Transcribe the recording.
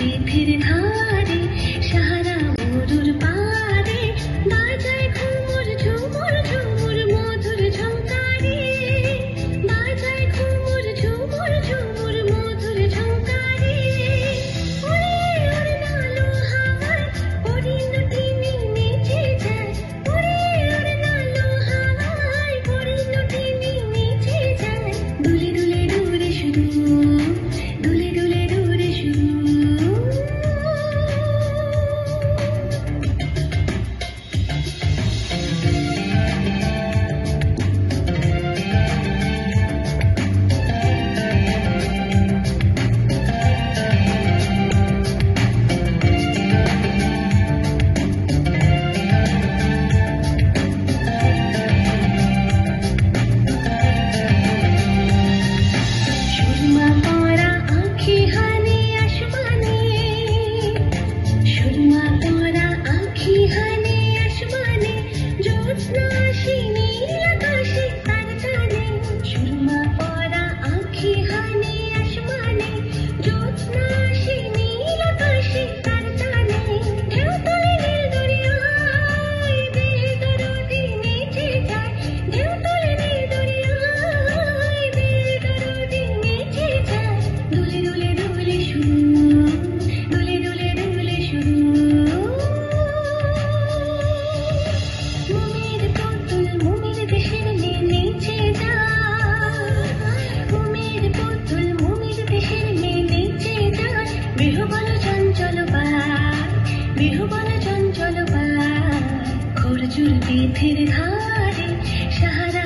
পথের ধারে সাহারা মরুর পারে বাজায় ঘুমুর ঝুমুর ঝুমুর মধুর ঝংকারে বাজায় ঘুমুর ঝুমুর ঝুমুর মধুর ঝংকারে ওরে ওরে নালো হাওয়ায় পরিণতি মিছে যায় ওরে ওরে নালো হাওয়ায় পরিণতি মিছে যায় দুলে দুলে দূরে শুধু দুলে দুলে দূরে শুধু সুরমা পরা আঁখি হানি আসমানে সুরমা পরা আঁখি হানি আসমানে জ্যোৎস্না আসি নীল আকাশে তার টানে সুরমা পরা আঁখি হানি আসমানে জ্যোৎস্না আসি নীল আকাশে তার টানে ঢেউ তোলে নীল দরিয়ায় বেদরদি নেচে যায় ঢেউ তোলে নীল দরিয়ায় বেদরদি নেচে যায় দুলে দুলে দুলে শুরু দুলে দুলে দুলে শুরু মুমির পুতুল মুমির দেশের মেয়ে নেচে যায় মুমির পুতুল মুমির দেশের মেয়ে নেচে যায় বিহবল চঞ্চল পায় বিহবল চঞ্চল পায় খরচুর পথের ধারে সাহারা